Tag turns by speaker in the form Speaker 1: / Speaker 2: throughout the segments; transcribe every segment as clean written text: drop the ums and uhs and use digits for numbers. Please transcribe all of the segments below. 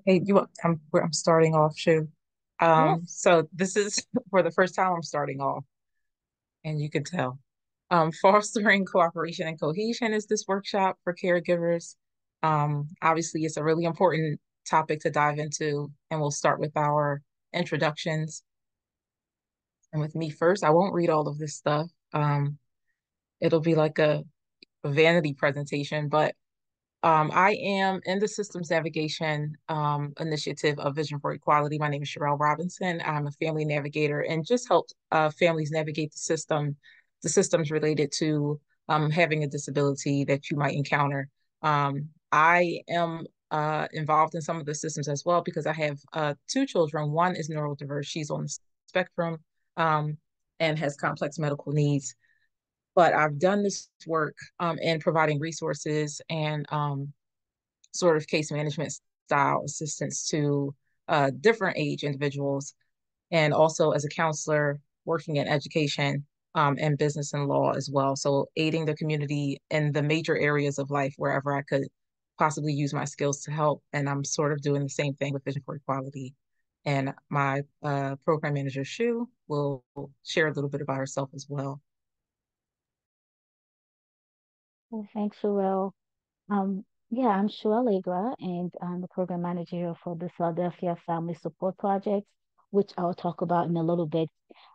Speaker 1: Hey, I'm starting off, Shu.
Speaker 2: Yes.
Speaker 1: So this is for the first time I'm starting off, and you can tell. Fostering cooperation and cohesion is this workshop for caregivers. Obviously, it's a really important topic to dive into, and we'll start with our introductions. And with me first, I won't read all of this stuff. It'll be like a vanity presentation, but I am in the systems navigation initiative of Vision for Equality. My name is Sherelle Robinson. I'm a family navigator and just help families navigate the systems related to having a disability that you might encounter. I am involved in some of the systems as well because I have two children. One is neurodiverse; she's on the spectrum and has complex medical needs, but I've done this work in providing resources and sort of case management style assistance to different age individuals, and also as a counselor working in education and business and law as well. So aiding the community in the major areas of life wherever I could possibly use my skills to help. And I'm sort of doing the same thing with Vision for Equality. And my program manager, Shu, will share a little bit about herself as well.
Speaker 2: Well, thanks, Sherelle. Yeah, I'm Sherelle Agra, and I'm the program manager for the Philadelphia Family Support Project, which I'll talk about in a little bit.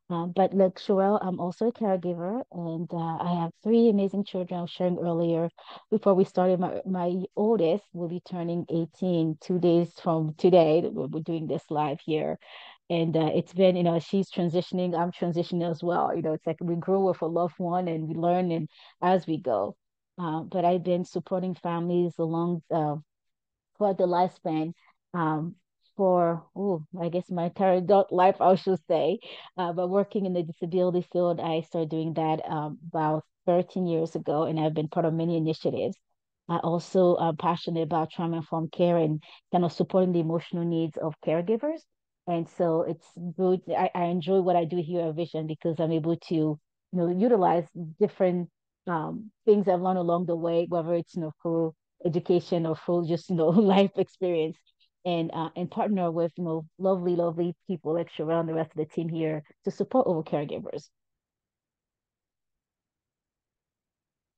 Speaker 2: But like Sherelle, I'm also a caregiver, and I have three amazing children I was sharing earlier. Before we started, my oldest will be turning 18 2 days from today. We're doing this live here. And it's been, she's transitioning, I'm transitioning as well. It's like we grow with a loved one and we learn and as we go. But I've been supporting families along throughout the lifespan um, for, I guess my entire adult life, I should say. But working in the disability field, I started doing that about 13 years ago, and I've been part of many initiatives. I also am passionate about trauma-informed care and kind of supporting the emotional needs of caregivers. And so it's good. I enjoy what I do here at Vision because I'm able to, utilize different things I've learned along the way, whether it's, through education or through just life experience and partner with lovely people like Sherelle and the rest of the team here to support our caregivers.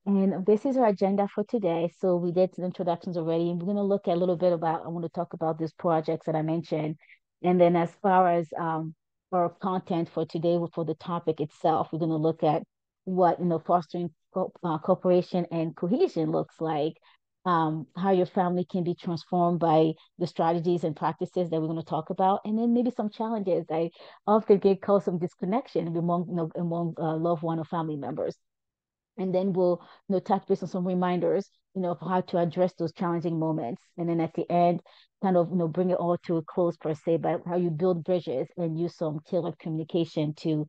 Speaker 2: And this is our agenda for today. So we did some introductions already, and we're going to look at a little bit about, I want to talk about these projects that I mentioned. And then as far as our content for today, for the topic itself, we're going to look at what, fostering cooperation and cohesion looks like, how your family can be transformed by the strategies and practices that we're going to talk about, and then maybe some challenges. I often get called some disconnection among, among loved one or family members. And then we'll touch base on some reminders of how to address those challenging moments, and then at the end kind of bring it all to a close per se by how you build bridges and use some tailored communication to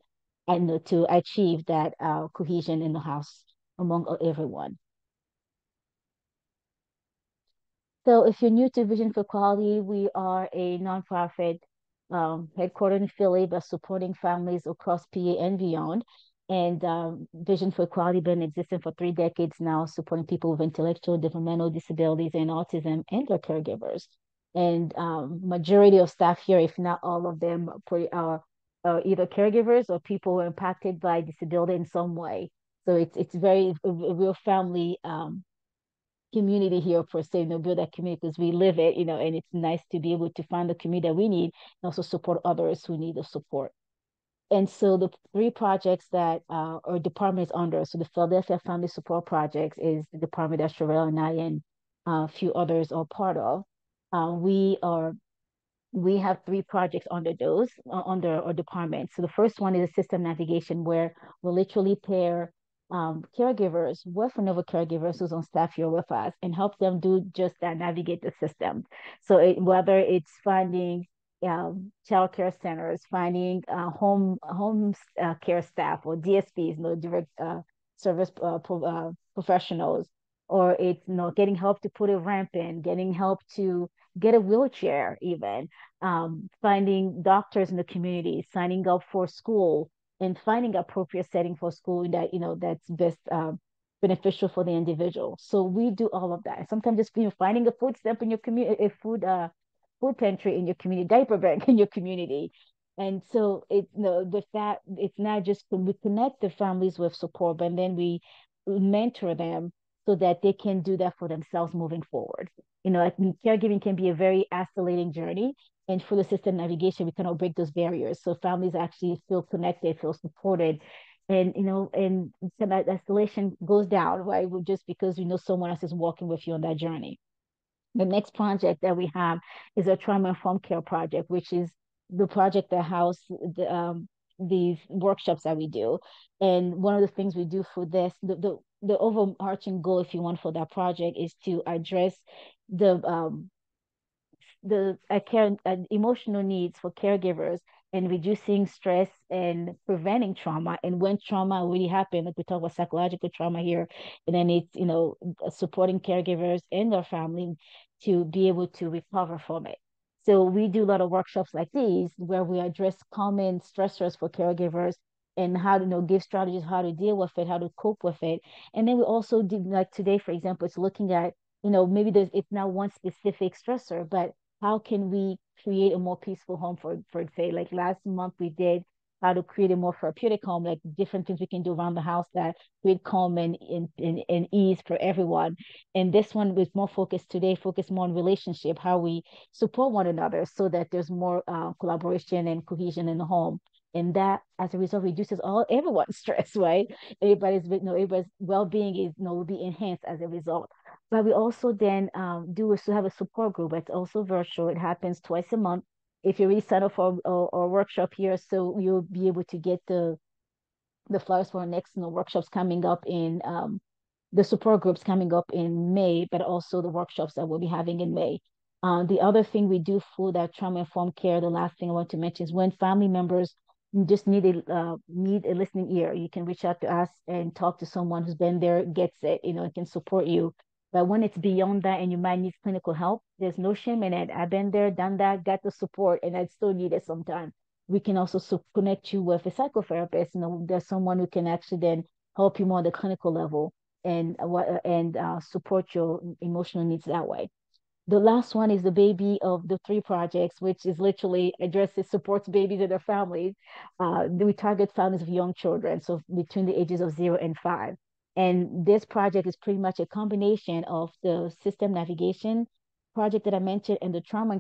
Speaker 2: and to achieve that cohesion in the house among everyone. So if you're new to Vision for Quality, we are a nonprofit headquartered in Philly, but supporting families across PA and beyond. And Vision for Equality been existing for 3 decades now, supporting people with intellectual, developmental disabilities, and autism and their caregivers. And majority of staff here, if not all of them, are either caregivers or people who are impacted by disability in some way. So it's very a real family community here per se, build that community because we live it, and it's nice to be able to find the community that we need and also support others who need the support. And so the three projects that our department is under, so the Philadelphia Family Support Projects is the department that Sherelle and I and a few others are part of. We have three projects under those under our department. So the first one is a system navigation where we'll literally pair caregivers with another caregivers who's on staff here with us and help them do just that, navigate the system. So whether it's finding child care centers, finding home care staff or DSPs, direct service professionals, or it's getting help to put a ramp in, getting help to get a wheelchair even, finding doctors in the community, signing up for school, and finding appropriate setting for school that that's best beneficial for the individual. So we do all of that. Sometimes just finding a food stamp in your community, a food pantry in your community, diaper bank in your community. And so it, you know, with that, it's not just we connect the families with support, but then we mentor them so that they can do that for themselves moving forward. You know, I think caregiving can be a very isolating journey. And for the system navigation, we cannot break those barriers. So families actually feel connected, feel supported, and and so that isolation goes down, right? Just because you know someone else is walking with you on that journey. The next project that we have is a trauma informed care project, which is the project that house these workshops that we do. And one of the things we do for this, the overarching goal, if you want, for that project is to address the care emotional needs for caregivers and reducing stress and preventing trauma. And when trauma really happened, like we talk about psychological trauma here, and then it's supporting caregivers and their family to be able to recover from it. So we do a lot of workshops like these where we address common stressors for caregivers and how to give strategies how to deal with it, how to cope with it. And then we also do, like today, for example, it's looking at maybe it's not one specific stressor, but how can we create a more peaceful home for say like last month we did how to create a more therapeutic home, like different things we can do around the house that create calm and ease for everyone. And this one was more focused today, focused more on relationship, how we support one another so that there's more collaboration and cohesion in the home. And that as a result reduces everyone's stress, right? Everybody's well-being is will be enhanced as a result. But we also then do is to have a support group. It's also virtual. It happens twice a month. If you really sign up for a workshop here, so you'll be able to get the flyers for our next workshops coming up in the support groups coming up in May, but also the workshops that we'll be having in May. The other thing we do for that trauma informed care, the last thing I want to mention is when family members just need a listening ear, you can reach out to us and talk to someone who's been there, gets it, and can support you. But when it's beyond that and you might need clinical help, there's no shame in it. I've been there, done that, got the support, and I still need it sometimes. We can also connect you with a psychotherapist. There's someone who can actually then help you more on the clinical level and support your emotional needs that way. The last one is the baby of the three projects, which is literally addresses supports babies and their families. We target families of young children, so between the ages of 0 and 5. And this project is pretty much a combination of the system navigation project that I mentioned and the trauma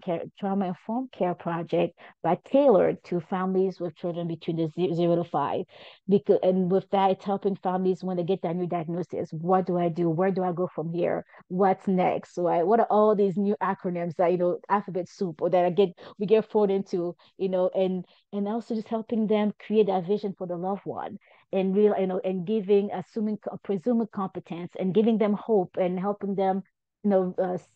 Speaker 2: informed care project, but tailored to families with children between the 0 to 5. Because and with that, it's helping families when they get that new diagnosis. What do I do? Where do I go from here? What's next? Right? What are all these new acronyms that alphabet soup or that we get thrown into, and also just helping them create that vision for the loved one and and giving assuming presuming competence and giving them hope and helping them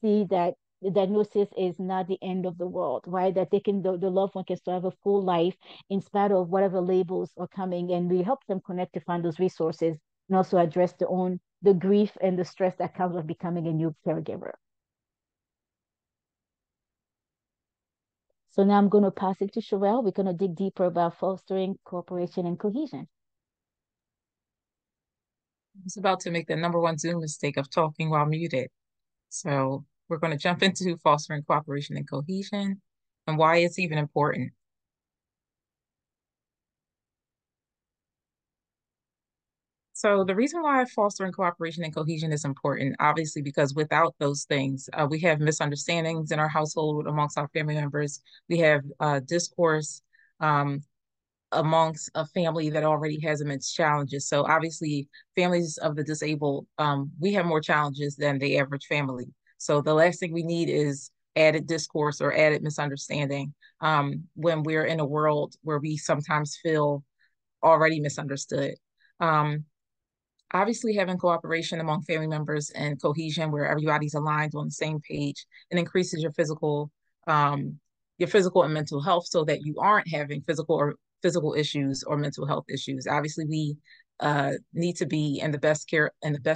Speaker 2: see that the diagnosis is not the end of the world, right? That the loved one can still have a full life in spite of whatever labels are coming, and we help them connect to find those resources and also address the grief and the stress that comes with becoming a new caregiver. So now I'm going to pass it to Sherelle. We're going to dig deeper about fostering cooperation and cohesion.
Speaker 1: I was about to make the number one Zoom mistake of talking while muted. So we're going to jump into fostering cooperation and cohesion and why it's even important. So the reason why fostering cooperation and cohesion is important, obviously, because without those things, we have misunderstandings in our household amongst our family members. We have discourse amongst a family that already has immense challenges. So obviously, families of the disabled, we have more challenges than the average family. So the last thing we need is added discourse or added misunderstanding when we're in a world where we sometimes feel already misunderstood. Um, Obviously, having cooperation among family members and cohesion where everybody's aligned on the same page and increases your physical and mental health so that you aren't having physical issues or mental health issues. Obviously, we need to be in the best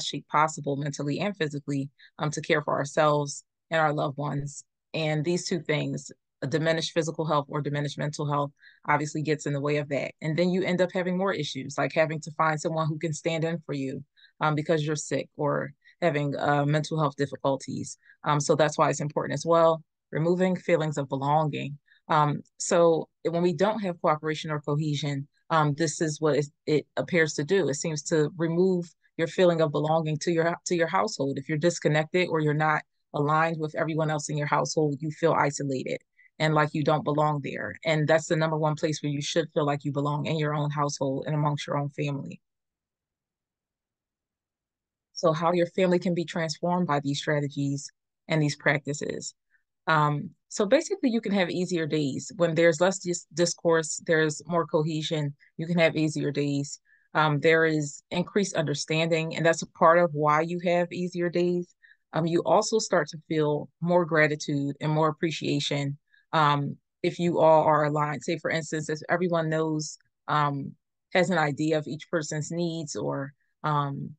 Speaker 1: shape possible mentally and physically to care for ourselves and our loved ones. And these two things, a diminished physical health or diminished mental health, obviously gets in the way of that. And then you end up having more issues, like having to find someone who can stand in for you because you're sick or having mental health difficulties. So that's why it's important as well. removing feelings of belonging. So when we don't have cooperation or cohesion, this is what it appears to do. It seems to remove your feeling of belonging to your household. If you're disconnected or you're not aligned with everyone else in your household, you feel isolated and like you don't belong there. And that's the number one place where you should feel like you belong, in your own household and amongst your own family. So how your family can be transformed by these strategies and these practices. So basically, you can have easier days. When there's less discourse, there's more cohesion. You can have easier days. There is increased understanding, and that's a part of why you have easier days. You also start to feel more gratitude and more appreciation if you all are aligned. Say, for instance, if everyone knows, has an idea of each person's needs, or um,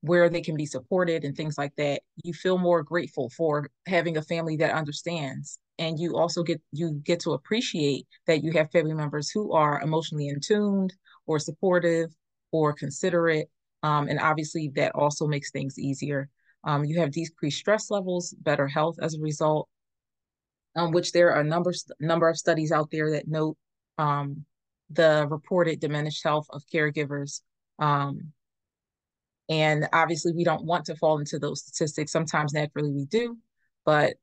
Speaker 1: where they can be supported and things like that, you feel more grateful for having a family that understands. And you also get to appreciate that you have family members who are emotionally in tuned or supportive or considerate. And obviously that also makes things easier. You have decreased stress levels, better health as a result, which there are a number of studies out there that note um, the reported diminished health of caregivers. Um, and obviously, we don't want to fall into those statistics. Sometimes naturally we do, but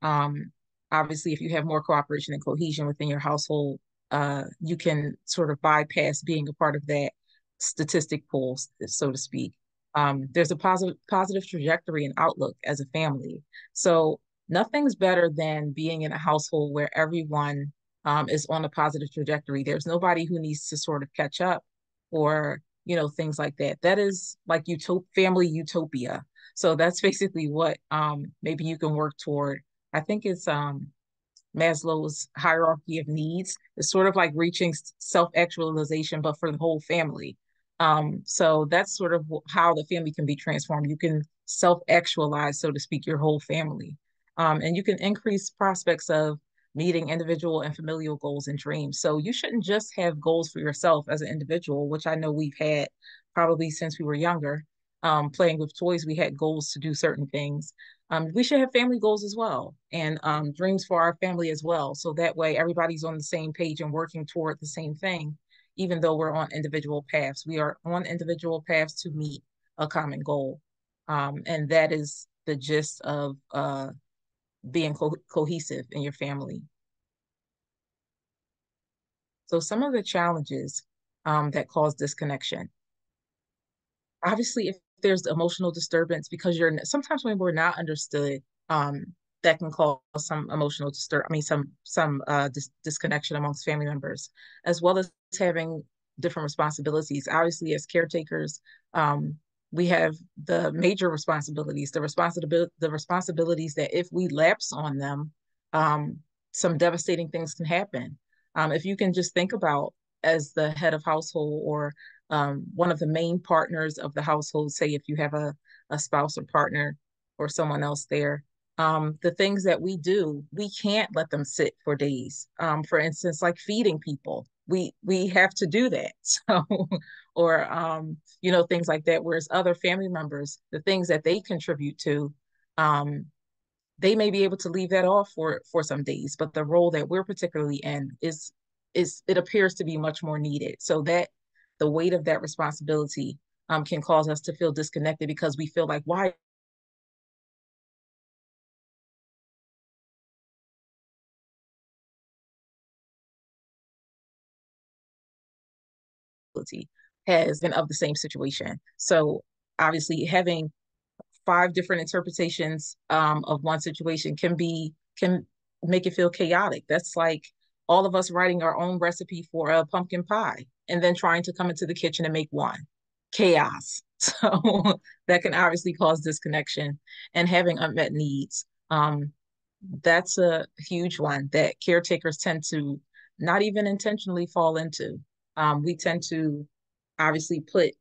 Speaker 1: obviously, if you have more cooperation and cohesion within your household, you can sort of bypass being a part of that statistic pool, so to speak. There's a positive trajectory and outlook as a family. So nothing's better than being in a household where everyone is on a positive trajectory. There's nobody who needs to sort of catch up, or things like that. That is like family utopia. So that's basically what maybe you can work toward. I think it's Maslow's hierarchy of needs. It's sort of like reaching self-actualization, but for the whole family. So that's sort of how the family can be transformed. You can self-actualize, so to speak, your whole family. And you can increase prospects of meeting individual and familial goals and dreams. So you shouldn't just have goals for yourself as an individual, which I know we've had probably since we were younger. Playing with toys, we had goals to do certain things. We should have family goals as well, and dreams for our family as well. So that way everybody's on the same page and working toward the same thing, even though we're on individual paths. We are on individual paths to meet a common goal. And that is the gist of being cohesive in your family. So some of the challenges that cause disconnection. Obviously, if there's emotional disturbance because sometimes when we're not understood, that can cause some emotional disconnection amongst family members, as well as having different responsibilities. Obviously, as caretakers, um, we have the major responsibilities, the responsibilities that if we lapse on them, um, some devastating things can happen. If you can just think about, as the head of household, or one of the main partners of the household, say if you have a spouse or partner or someone else there, the things that we do, we can't let them sit for days. For instance, like feeding people, we have to do that. So, or things like that. Whereas other family members, the things that they contribute to, um, they may be able to leave that off for some days, but the role that we're particularly in is it appears to be much more needed. So that the weight of that responsibility can cause us to feel disconnected, because we feel like, why has been of the same situation. So obviously having five different interpretations of one situation can make it feel chaotic. That's like all of us writing our own recipe for a pumpkin pie and then trying to come into the kitchen and make one. Chaos. So that can obviously cause disconnection, and having unmet needs. That's a huge one that caretakers tend to not even intentionally fall into. We tend to obviously put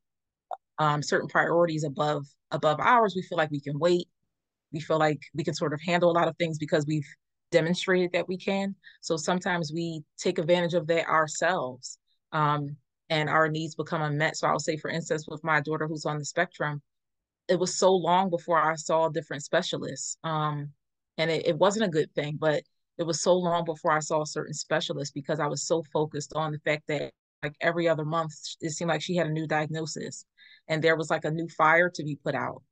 Speaker 1: certain priorities above ours. We feel like we can wait. We feel like we can sort of handle a lot of things because we've demonstrated that we can. So sometimes we take advantage of that ourselves, um, and our needs become unmet. So I'll say, for instance, with my daughter who's on the spectrum, it was so long before I saw different specialists. And it wasn't a good thing, but it was so long before I saw a certain specialist because I was so focused on the fact that like every other month it seemed like she had a new diagnosis and there was like a new fire to be put out.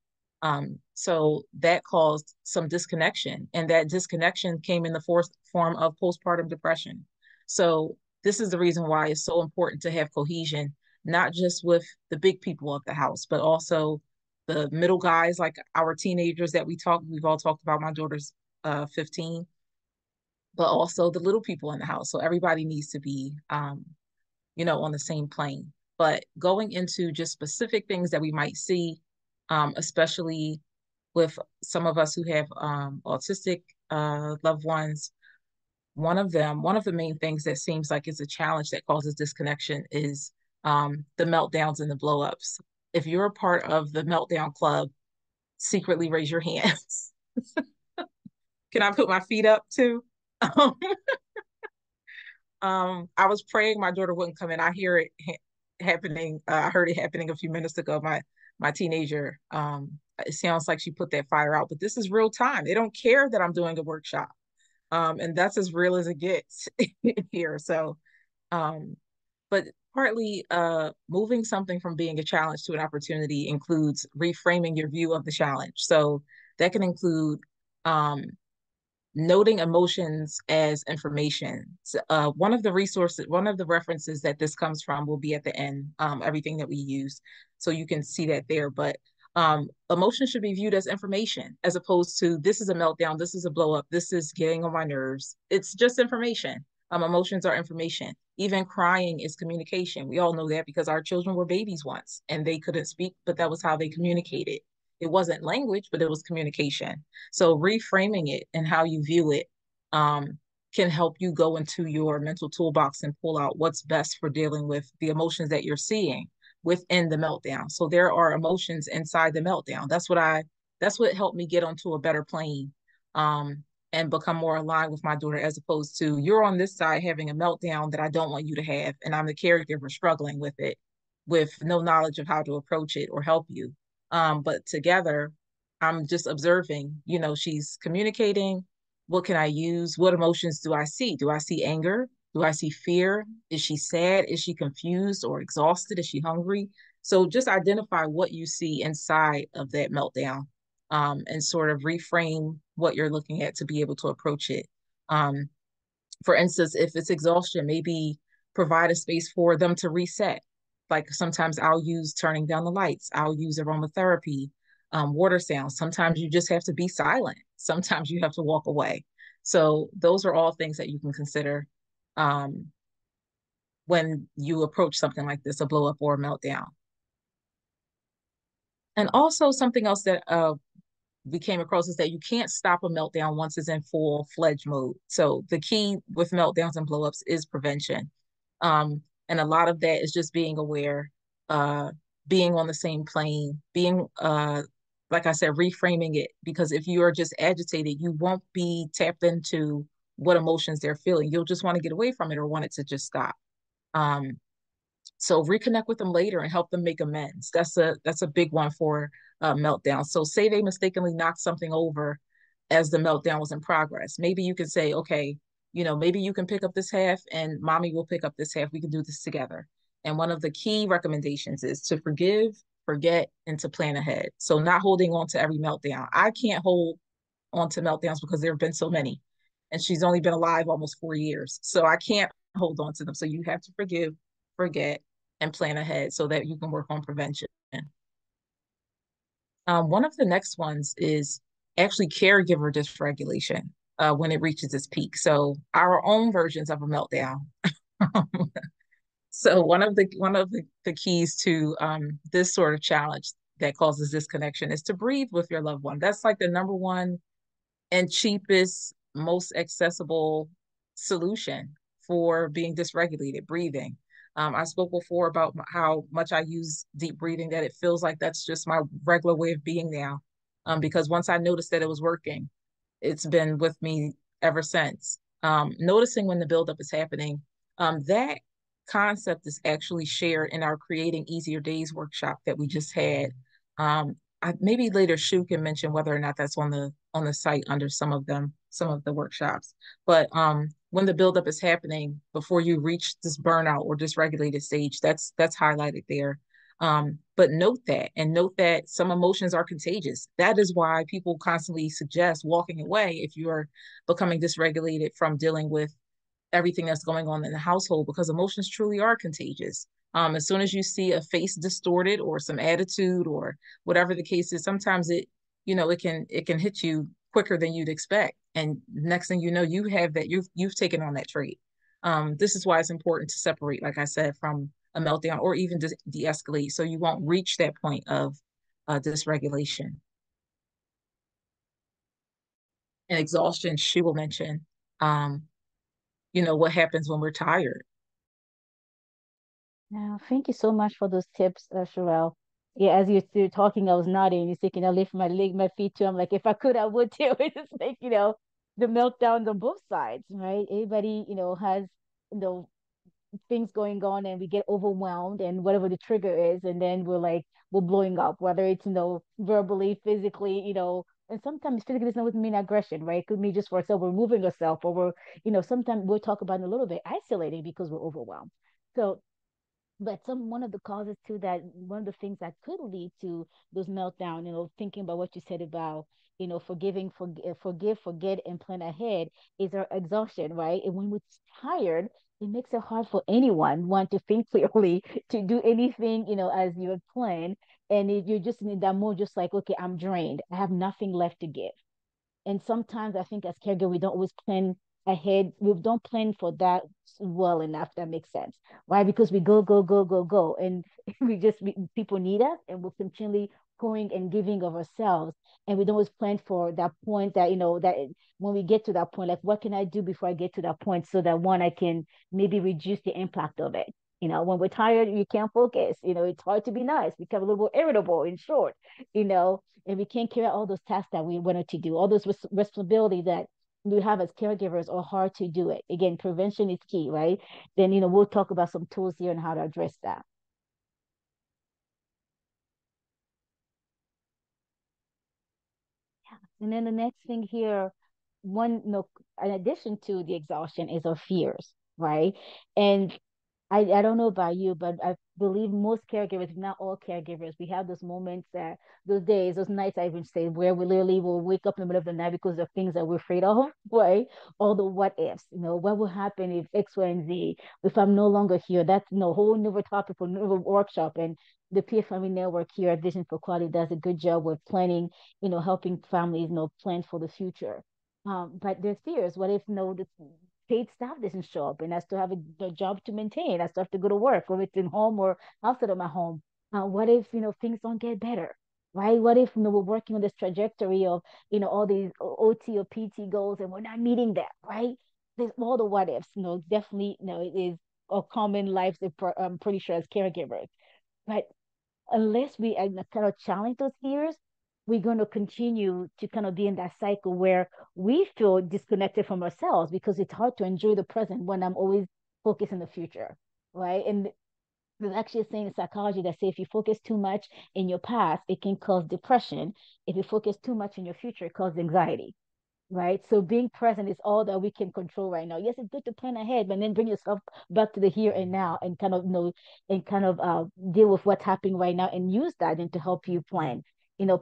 Speaker 1: So that caused some disconnection, and that disconnection came in the form of postpartum depression. So this is the reason why it's so important to have cohesion, not just with the big people of the house, but also the middle guys, like our teenagers that we've all talked about. My daughter's 15, but also the little people in the house. So everybody needs to be, on the same plane. But going into just specific things that we might see, especially with some of us who have autistic loved ones, one of the main things that seems like it's a challenge that causes disconnection is the meltdowns and the blowups. If you're a part of the meltdown club, secretly raise your hands. Can I put my feet up too? I was praying my daughter wouldn't come in. I hear it happening. I heard it happening a few minutes ago. My teenager, it sounds like she put that fire out, but this is real time. They don't care that I'm doing a workshop. And that's as real as it gets here. So, um, but partly moving something from being a challenge to an opportunity includes reframing your view of the challenge. So that can include um, noting emotions as information. So, one of the references that this comes from will be at the end, everything that we use. So you can see that there. But emotion should be viewed as information as opposed to this is a meltdown, this is a blow up, this is getting on my nerves. It's just information. Emotions are information. Even crying is communication. We all know that because our children were babies once and they couldn't speak, but that was how they communicated. It wasn't language, but it was communication. So reframing it and how you view it um, can help you go into your mental toolbox and pull out what's best for dealing with the emotions that you're seeing within the meltdown. So there are emotions inside the meltdown. That's what helped me get onto a better plane um, and become more aligned with my daughter as opposed to you're on this side having a meltdown that I don't want you to have. And I'm the caregiver struggling with it with no knowledge of how to approach it or help you. But together, I'm just observing, she's communicating. What can I use? What emotions do I see? Do I see anger? Do I see fear? Is she sad? Is she confused or exhausted? Is she hungry? So just identify what you see inside of that meltdown and sort of reframe what you're looking at to be able to approach it. Um, for instance, if it's exhaustion, maybe provide a space for them to reset. Like sometimes I'll use turning down the lights, I'll use aromatherapy, water sounds. Sometimes you just have to be silent. Sometimes you have to walk away. So those are all things that you can consider um, when you approach something like this, a blow up or a meltdown. And also something else that we came across is that you can't stop a meltdown once it's in full-fledged mode. So the key with meltdowns and blowups is prevention. And a lot of that is just being aware, uh, being on the same plane, being like I said, reframing it. Because if you are just agitated, you won't be tapped into what emotions they're feeling. You'll just want to get away from it or want it to just stop. Um, so reconnect with them later and help them make amends. That's a big one for meltdown. So say they mistakenly knocked something over as the meltdown was in progress. Maybe you can say, okay, maybe you can pick up this half and mommy will pick up this half. We can do this together. And one of the key recommendations is to forgive, forget, and to plan ahead. So not holding on to every meltdown. I can't hold on to meltdowns because there have been so many. And she's only been alive almost 4 years. So I can't hold on to them. So you have to forgive, forget, and plan ahead so that you can work on prevention. One of the next ones is actually caregiver dysregulation when it reaches its peak. So our own versions of a meltdown. So one of the keys to this sort of challenge that causes disconnection is to breathe with your loved one. That's like the number one and cheapest, most accessible solution for being dysregulated, breathing. I spoke before about how much I use deep breathing, that it feels like that's just my regular way of being now. Because once I noticed that it was working, it's been with me ever since. Noticing when the buildup is happening, that concept is actually shared in our Creating Easier Days workshop that we just had. maybe later Shu can mention whether or not that's on the site under some of the workshops. But when the buildup is happening before you reach this burnout or dysregulated stage, that's highlighted there. But note that and note that some emotions are contagious. That is why people constantly suggest walking away if you are becoming dysregulated from dealing with everything that's going on in the household, because emotions truly are contagious. As soon as you see a face distorted or some attitude or whatever the case is, sometimes it can hit you quicker than you'd expect, and next thing you know, you have that you've taken on that trait. This is why it's important to separate, like I said, from a meltdown or even de-escalate, so you won't reach that point of dysregulation and exhaustion. She will mention, um, what happens when we're tired.
Speaker 2: Yeah, thank you so much for those tips, Sherelle. Yeah, as you're talking, I was nodding. You're thinking I lift my feet too. I'm like, if I could, I would too. It's just like, the meltdowns on both sides, right? Everybody, has, you know, things going on and we get overwhelmed and whatever the trigger is, and then we're blowing up, whether it's, verbally, physically, and sometimes physically doesn't mean aggression, right? It could mean just for ourselves, we're moving ourselves, or sometimes we'll talk about it in a little bit, isolating because we're overwhelmed. So but one of the causes to that, one of the things that could lead to those meltdown, thinking about what you said about, forgive, forget, and plan ahead, is our exhaustion, right? And when we're tired, it makes it hard for anyone want to think clearly, to do anything, as you had planned. And you're just in that mode, just like, okay, I'm drained, I have nothing left to give. And sometimes I think as caregiver, we don't always plan ahead. We don't plan for that well enough. That makes sense. Why? Because we go, go, go, go, go. And people need us, and we're continually pouring and giving of ourselves. And we don't always plan for that point, that, that when we get to that point, like, what can I do before I get to that point, so that one, I can maybe reduce the impact of it. When we're tired, you can't focus. It's hard to be nice, become a little bit irritable, in short, and we can't carry out all those tasks that we wanted to do, all those responsibility that we have as caregivers, are hard to do it. Again, prevention is key, right? Then, we'll talk about some tools here and how to address that. And then the next thing here, one, in addition to the exhaustion, is our fears, right? And I don't know about you, but I believe most caregivers, if not all caregivers, we have those moments, that those days, those nights, I even say, where we literally will wake up in the middle of the night because of things that we're afraid of, right? All the what ifs, what will happen if X, Y, and Z, if I'm no longer here? That's no whole new topic for new workshop. And the Peer Family Network here at Vision for Quality does a good job with planning, helping families, plan for the future. But there's fears. What if, the paid staff doesn't show up, and I still have a job to maintain? I still have to go to work, or it's in home or outside of my home. What if, things don't get better, right? What if, we're working on this trajectory of, all these OT or PT goals, and we're not meeting that, right? There's all the what ifs, definitely, it is a common life, I'm pretty sure, as caregivers. But unless we kind of challenge those fears, we're going to continue to kind of be in that cycle where we feel disconnected from ourselves, because it's hard to enjoy the present when I'm always focused in the future, right? And there's actually a saying in psychology that says, if you focus too much in your past, it can cause depression. If you focus too much in your future, it causes anxiety, right? So being present is all that we can control right now. Yes, it's good to plan ahead, but then bring yourself back to the here and now, and kind of deal with what's happening right now, and use that then to help you plan.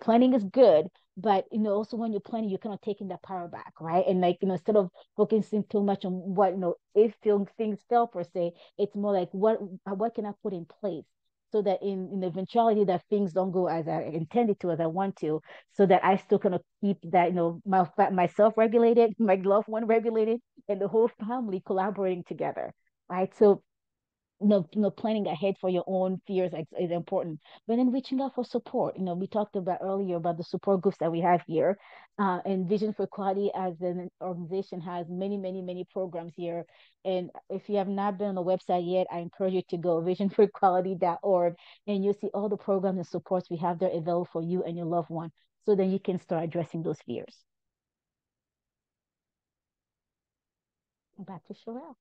Speaker 2: Planning is good, but also when you're planning, you're kind of taking that power back, right? And like, instead of focusing too much on what, if things fail per se, it's more like, what can I put in place, so that in the eventuality that things don't go as I intended to, as I want to, so that I still kind of keep that, myself regulated, my loved one regulated, and the whole family collaborating together, right? So, planning ahead for your own fears is important, but then reaching out for support. We talked about earlier about the support groups that we have here, and Vision for Quality as an organization has many, many, many programs here. And if you have not been on the website yet, I encourage you to go visionforquality.org, and you'll see all the programs and supports we have there available for you and your loved one, so then you can start addressing those fears. Back to Sherelle.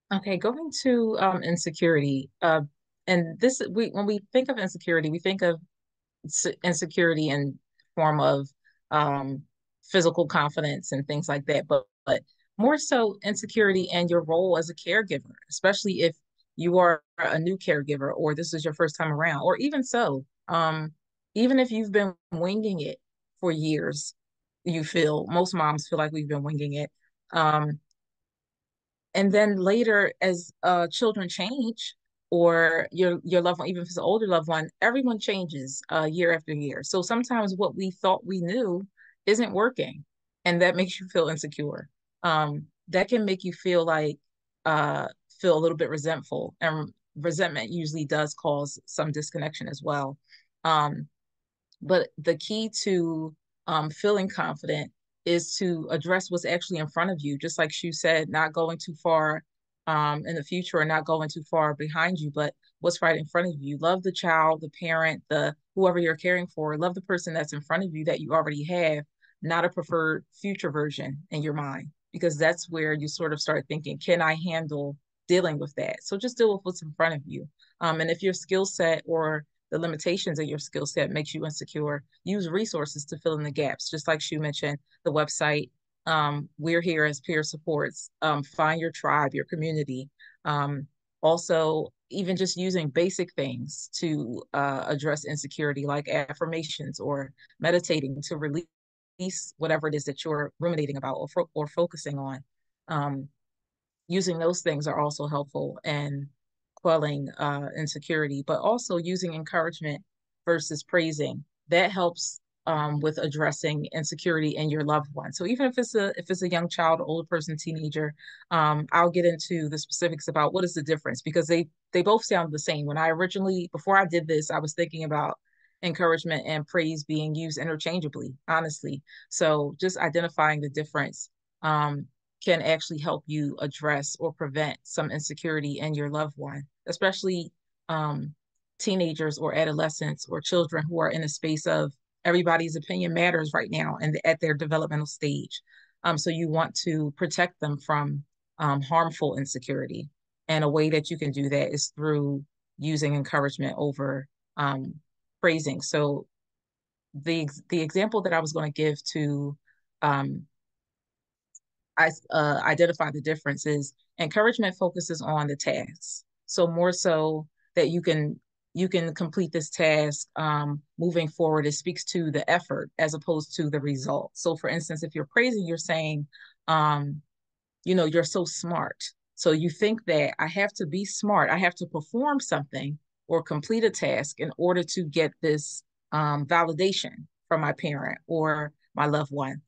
Speaker 1: Okay, going to insecurity. And this we when we think of insecurity, we think of insecurity in form of um, physical confidence and things like that, but more so insecurity in your role as a caregiver, especially if you are a new caregiver or this is your first time around, or even so, even if you've been winging it for years, you feel most moms feel like we've been winging it. Um, and then later, as children change, or your loved one, even if it's an older loved one, everyone changes year after year. So sometimes what we thought we knew isn't working, and that makes you feel insecure. That can make you feel like uh, feel a little bit resentful, and resentment usually does cause some disconnection as well. Um, but the key to feeling confident is to address what's actually in front of you, just like Shu said, not going too far in the future and not going too far behind you, but what's right in front of you. Love the child, the parent, the whoever you're caring for. Love the person that's in front of you that you already have, not a preferred future version in your mind, because that's where you sort of start thinking, can I handle dealing with that? So just deal with what's in front of you. And if your skill set or the limitations of your skill set makes you insecure, use resources to fill in the gaps. Just like Shu mentioned, the website, we're here as peer supports. Find your tribe, your community. Um, Also, even just using basic things to address insecurity, like affirmations or meditating to release whatever it is that you're ruminating about or focusing on. Um, Using those things are also helpful in quelling insecurity, but also using encouragement versus praising. That helps with addressing insecurity in your loved one. So even if it's a young child, older person, teenager, I'll get into the specifics about what is the difference because they both sound the same. When I originally before I did this, I was thinking about encouragement and praise being used interchangeably, honestly. So just identifying the difference um, can actually help you address or prevent some insecurity in your loved one, especially um, teenagers or adolescents or children who are in a space of everybody's opinion matters right now and at their developmental stage. So you want to protect them from harmful insecurity. And a way that you can do that is through using encouragement over um, praising. So the example that I was going to give to um, I identify the differences. Encouragement focuses on the tasks, so more so that you can complete this task moving forward. It speaks to the effort as opposed to the result. So, for instance, if you're praising, you're saying, um, you're so smart. So you think that I have to be smart, I have to perform something or complete a task in order to get this validation from my parent or my loved one.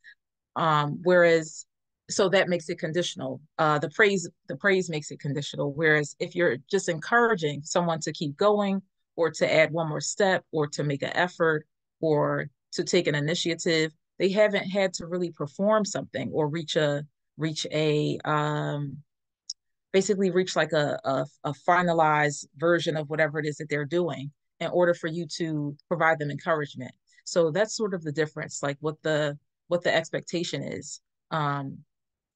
Speaker 1: Whereas, so that makes it conditional. The praise makes it conditional. Whereas if you're just encouraging someone to keep going or to add one more step or to make an effort or to take an initiative, they haven't had to really perform something or reach a basically reach like a finalized version of whatever it is that they're doing in order for you to provide them encouragement. So that's sort of the difference, like what the expectation is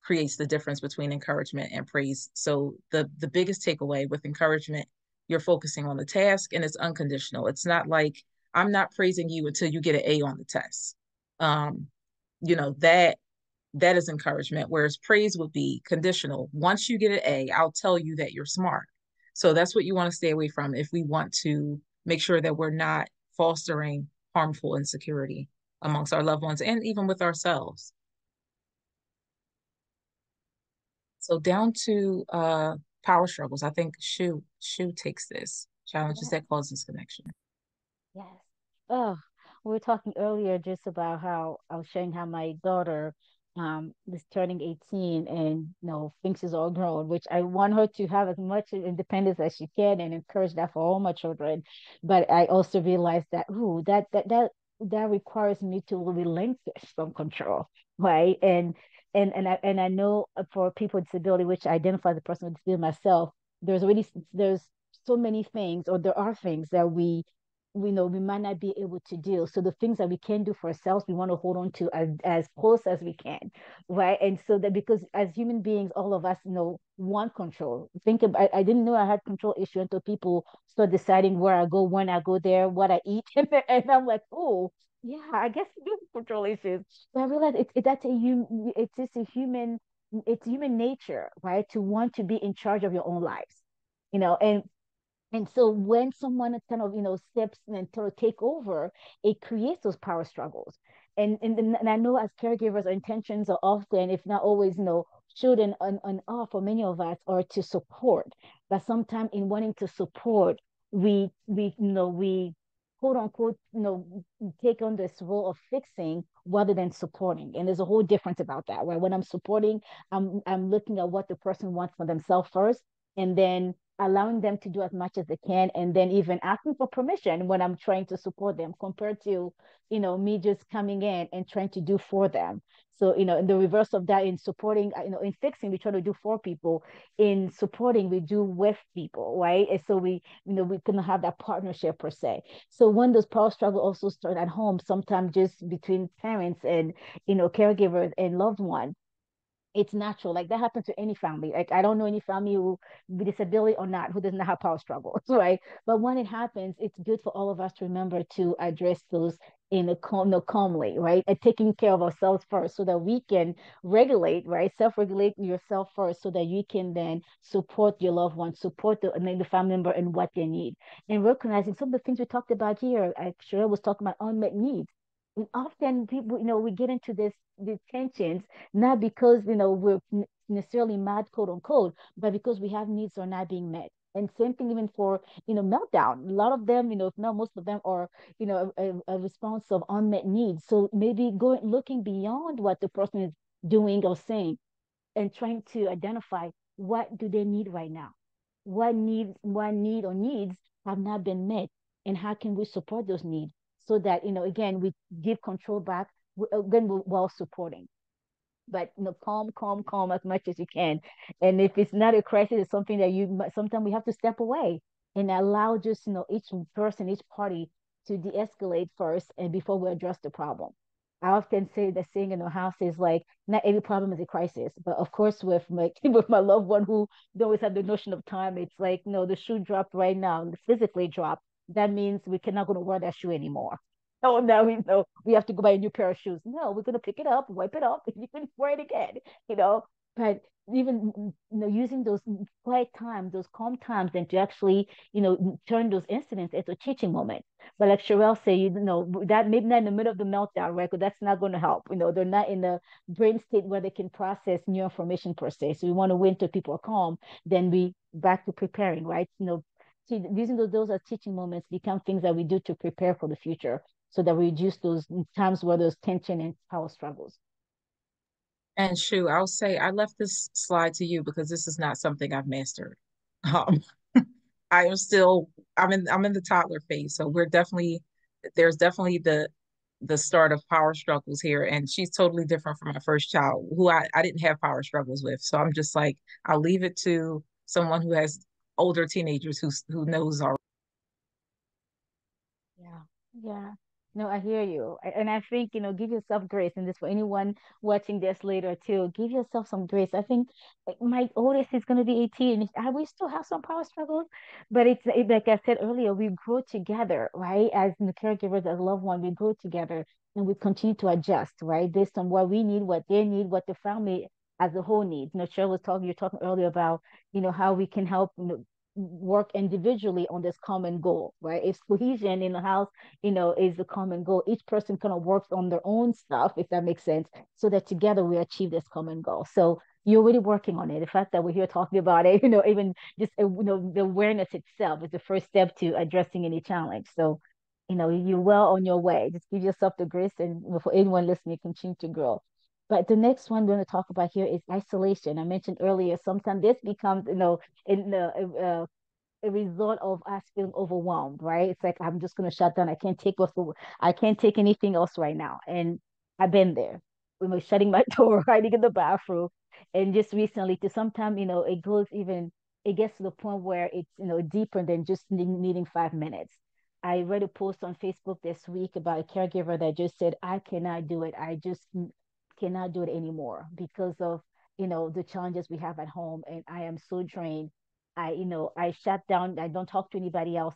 Speaker 1: creates the difference between encouragement and praise. So the biggest takeaway with encouragement, you're focusing on the task and it's unconditional. It's not like I'm not praising you until you get an A on the test. Um, that that is encouragement, whereas praise would be conditional. Once you get an A, I'll tell you that you're smart. So that's what you want to stay away from if we want to make sure that we're not fostering harmful insecurity amongst our loved ones and even with ourselves. So down to power struggles. I think Shu takes this. Challenges
Speaker 2: Yeah.
Speaker 1: that cause disconnection.
Speaker 2: Yes. Oh, we were talking earlier just about how I was sharing how my daughter is turning 18 and thinks she's all grown, which I want her to have as much independence as she can and encourage that for all my children. But I also realized that that requires me to relinquish some control, right? And I know for people with disability, which I identify as a person with disability myself, there's so many things, or there are things that we we know we might not be able to do. So the things that we can do for ourselves, we want to hold on to as close as we can, right? And so that because as human beings, all of us, want control. Think about, I didn't know I had control issue until people start deciding where I go, when I go there, what I eat, and I'm like, oh, yeah, I guess I do have control issues. But I realized that's it's just a human, it's human nature, right? To want to be in charge of your own lives, and so when someone kind of, steps and sort of take over, it creates those power struggles. And I know as caregivers, our intentions are often, if not always, should and are for many of us are to support. But sometimes in wanting to support, we quote unquote, take on this role of fixing rather than supporting. And there's a whole difference about that, right? When I'm supporting, I'm looking at what the person wants for themselves first, and then allowing them to do as much as they can, and then even asking for permission when I'm trying to support them, compared to me just coming in and trying to do for them. So in the reverse of that, in supporting, in fixing, we try to do for people. In supporting, we do with people, right? And so we can have that partnership per se. So when those power struggles also start at home, sometimes just between parents and caregivers and loved ones, it's natural. Like that happens to any family. Like I don't know any family who, with disability or not, who doesn't have power struggles, right? But when it happens, it's good for all of us to remember to address those in a calm, no, calmly, right? And taking care of ourselves first, so that we can regulate, right? Self-regulate yourself first, so that you can then support your loved ones, support the family member and what they need, and recognizing some of the things we talked about here. I sure was talking about unmet needs. And often people, we get into these tensions, not because we're necessarily mad, quote unquote, but because we have needs that are not being met. And same thing even for meltdown. A lot of them, if not most of them, are a response of unmet needs. So maybe going looking beyond what the person is doing or saying, and trying to identify what do they need right now, what need or needs have not been met, and how can we support those needs, so that again we give control back, again while supporting. But calm, calm, calm as much as you can. And if it's not a crisis, it's something that sometimes we have to step away and allow just each person, each party, to de-escalate first, and before we address the problem. I often say the saying in our house is like, not every problem is a crisis. But of course, with my with my loved one who don't always have the notion of time, it's like, no, the shoe dropped right now, physically dropped. That means we cannot going to wear that shoe anymore. Oh, now we know we have to go buy a new pair of shoes. No, we're gonna pick it up, wipe it up, and you can wear it again. You know, but even using those quiet times, those calm times, and to actually turn those incidents into a teaching moment. But like Sherelle said, that maybe not in the middle of the meltdown, right? Because that's not going to help. They're not in the brain state where they can process new information per se. So we want to wait until people are calm, then we back to preparing, right? Using those as teaching moments become things that we do to prepare for the future, so that we reduce those times where there's tension and power struggles.
Speaker 1: And Shu, I'll say I left this slide to you because this is not something I've mastered. Um, I am still I'm in the toddler phase, so there's definitely the start of power struggles here. And she's totally different from my first child, who I didn't have power struggles with. So I'm just like, I'll leave it to someone who has older teenagers who knows already.
Speaker 2: Yeah, yeah. No, I hear you. And I think, give yourself grace. And this for anyone watching this later too, give yourself some grace. I think like, my oldest is going to be 18. We still have some power struggles, but like I said earlier, we grow together, right? As the caregivers, as loved one, we grow together, and we continue to adjust, right? Based on what we need, what they need, what the family as a whole needs. Cheryl was you're talking earlier about, how we can help, work individually on this common goal, right? If cohesion in the house, is the common goal, each person kind of works on their own stuff, if that makes sense, so that together we achieve this common goal. So you're really working on it. The fact that we're here talking about it, even just the awareness itself is the first step to addressing any challenge. So, you're well on your way. Just give yourself the grace, and for anyone listening, continue to grow. But the next one we're going to talk about here is isolation. I mentioned earlier, sometimes this becomes, in the a result of us feeling overwhelmed, right? It's like I'm just gonna shut down. I can't take anything else right now. And I've been there. We were shutting my door, hiding in the bathroom. And just recently to sometimes, it gets to the point where it's, deeper than just needing 5 minutes. I read a post on Facebook this week about a caregiver that just said, I cannot do it. I just cannot do it anymore because of, the challenges we have at home. And I am so drained. I shut down. I don't talk to anybody else.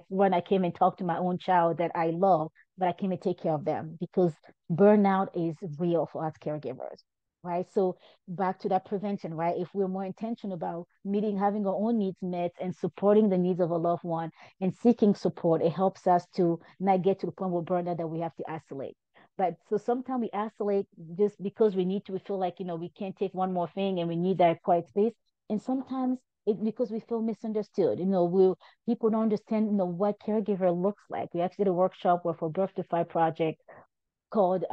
Speaker 2: When I came and talked to my own child that I love, but I came and take care of them because burnout is real for us caregivers. Right. So back to that prevention, right? If we're more intentional about meeting, having our own needs met and supporting the needs of a loved one and seeking support, it helps us to not get to the point where burnout that we have to isolate. But so sometimes we isolate just because we need to, we feel like, we can't take one more thing and we need that quiet space. And sometimes it's because we feel misunderstood. People don't understand, what caregiver looks like. We actually did a workshop with a Birth to Five project called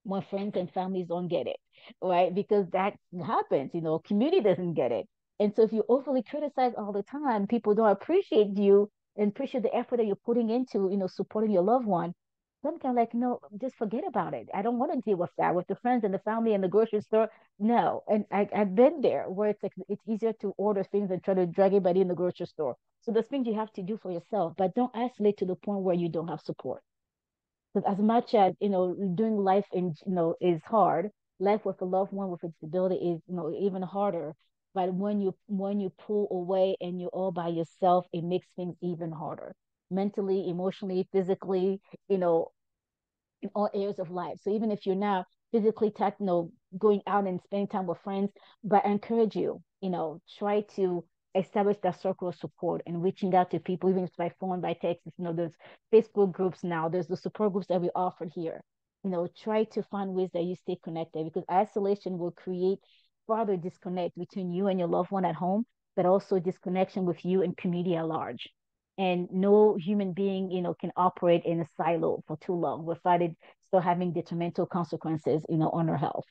Speaker 2: when friends and families don't get it, right? Because that happens, community doesn't get it. And so if you overly criticize all the time, people don't appreciate you and appreciate the effort that you're putting into, supporting your loved one. Some kind of like, no, just forget about it. I don't want to deal with that with the friends and the family and the grocery store. No. And I've been there where it's like it's easier to order things and try to drag everybody in the grocery store. So there's things you have to do for yourself, but don't isolate to the point where you don't have support. Because as much as doing life in is hard, life with a loved one with a disability is even harder. But when you pull away and you're all by yourself, it makes things even harder, mentally, emotionally, physically, you know in all areas of life. So even if you're now physically going out and spending time with friends, but I encourage you, try to establish that circle of support and reaching out to people, even if it's by phone, by text. There's Facebook groups now, there's the support groups that we offer here. Try to find ways that you stay connected because isolation will create further disconnect between you and your loved one at home, but also disconnection with you and community at large. And no human being can operate in a silo for too long without it still having detrimental consequences on our health.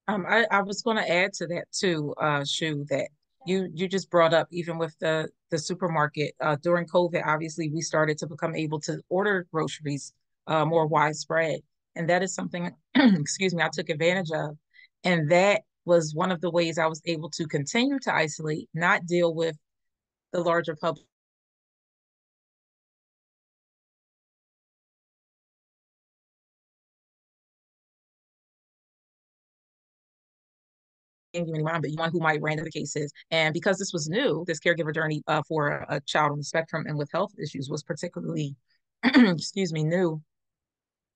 Speaker 1: I was going to add to that too, Shu, that you just brought up even with the supermarket during COVID. Obviously, we started to become able to order groceries more widespread, and that is something, excuse me, I took advantage of, and that was one of the ways I was able to continue to isolate, not deal with the larger public you any mind, but you one who might run into cases. And because this was new, this caregiver journey for a child on the spectrum and with health issues was particularly, excuse me, new.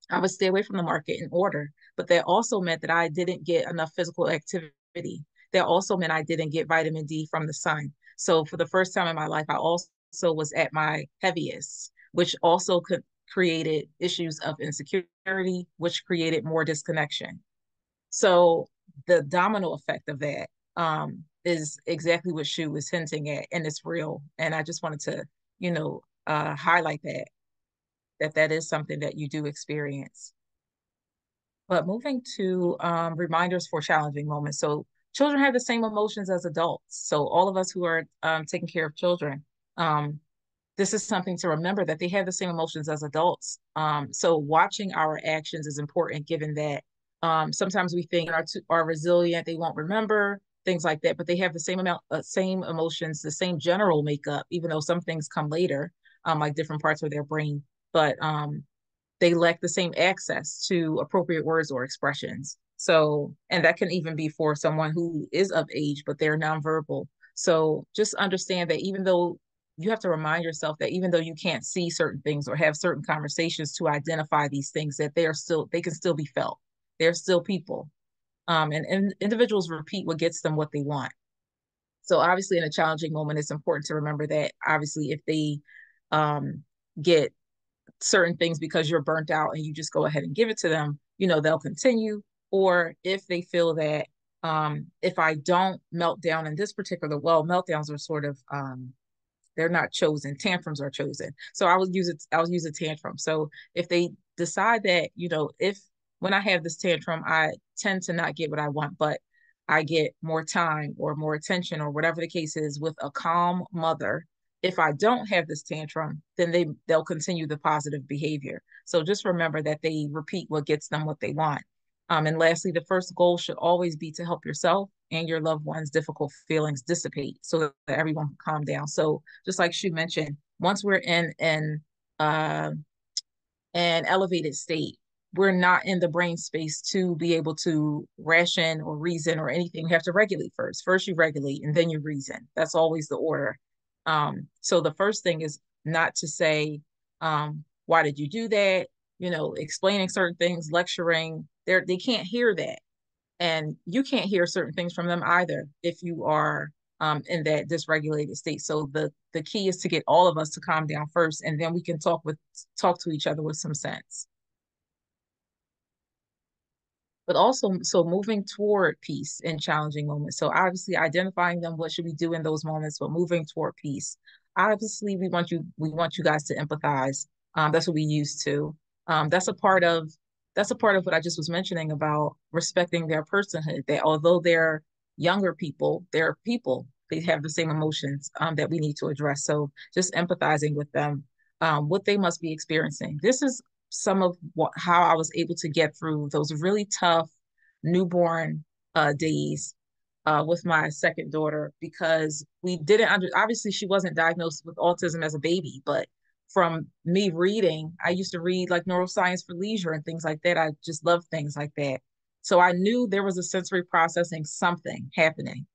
Speaker 1: I would stay away from the market in order, but that also meant that I didn't get enough physical activity. That also meant I didn't get vitamin D from the sun. So for the first time in my life, I also was at my heaviest, which also created issues of insecurity, which created more disconnection. So the domino effect of that is exactly what Shu was hinting at, and it's real. And I just wanted to, highlight that is something that you do experience. But moving to reminders for challenging moments. So children have the same emotions as adults. So all of us who are taking care of children, um, this is something to remember that they have the same emotions as adults. So watching our actions is important, given that sometimes we think are resilient, they won't remember things like that, but they have the same emotions, the same general makeup, even though some things come later, like different parts of their brain. But they lack the same access to appropriate words or expressions. So, and that can even be for someone who is of age, but they're nonverbal. So just understand that even though you have to remind yourself that even though you can't see certain things or have certain conversations to identify these things, that they can still be felt. They're still people. And individuals repeat what gets them what they want. So obviously in a challenging moment, it's important to remember that obviously if they um, get certain things because you're burnt out and you just go ahead and give it to them, they'll continue. Or if they feel that if I don't melt down in this particular, well, meltdowns are sort of they're not chosen, tantrums are chosen. So I'll use a tantrum. So if they decide that, if when I have this tantrum, I tend to not get what I want, but I get more time or more attention or whatever the case is with a calm mother. If I don't have this tantrum, then they'll continue the positive behavior. So just remember that they repeat what gets them what they want. And lastly, the first goal should always be to help yourself and your loved ones' difficult feelings dissipate so that everyone can calm down. So just like she mentioned, once we're in uh, an elevated state, we're not in the brain space to be able to ration or reason or anything. We have to regulate first. First you regulate and then you reason. That's always the order. So the first thing is not to say, why did you do that? You know, explaining certain things, lecturing. They can't hear that. And you can't hear certain things from them either if you are in that dysregulated state. So the key is to get all of us to calm down first, and then we can talk to each other with some sense. But also, so moving toward peace in challenging moments. So obviously identifying them, what should we do in those moments, but moving toward peace. Obviously, we want you guys to empathize. That's what we used to. That's a part of what I just was mentioning about respecting their personhood. That although they're younger people, they're people. They have the same emotions that we need to address. So just empathizing with them, what they must be experiencing. This is some of how I was able to get through those really tough newborn days with my second daughter because we didn't obviously she wasn't diagnosed with autism as a baby, but from me reading, I used to read like neuroscience for leisure and things like that. I just love things like that. So I knew there was a sensory processing something happening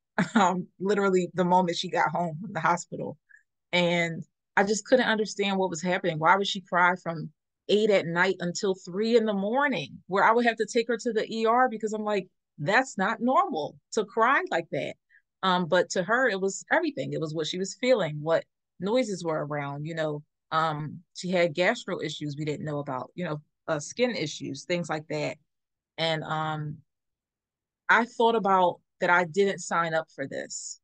Speaker 1: literally the moment she got home from the hospital. And I just couldn't understand what was happening. Why would she cry from 8 at night until 3 in the morning, where I would have to take her to the ER because I'm like, that's not normal to cry like that. But to her, it was everything. It was what she was feeling, what noises were around, she had gastro issues we didn't know about, skin issues, things like that. And I thought about that I didn't sign up for this,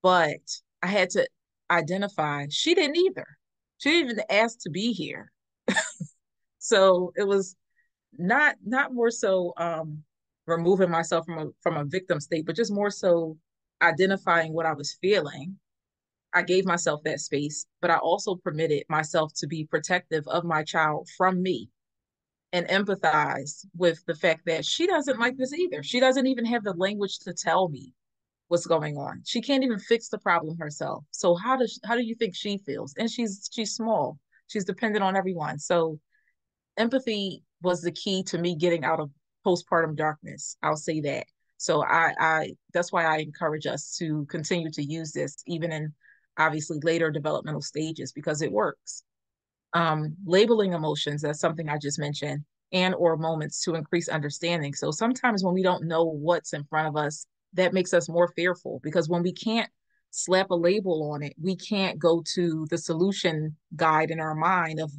Speaker 1: but I had to identify she didn't either. She didn't even ask to be here. So it was not more so removing myself from a victim state, but just more so identifying what I was feeling. I gave myself that space, but I also permitted myself to be protective of my child from me and empathize with the fact that she doesn't like this either. She doesn't even have the language to tell me what's going on. She can't even fix the problem herself. So how do you think she feels? And she's small. She's dependent on everyone. So empathy was the key to me getting out of postpartum darkness. I'll say that. So I that's why I encourage us to continue to use this even in obviously later developmental stages because it works. Labeling emotions, that's something I just mentioned, and or moments to increase understanding. So sometimes when we don't know what's in front of us, that makes us more fearful because when we can't slap a label on it, we can't go to the solution guide in our mind of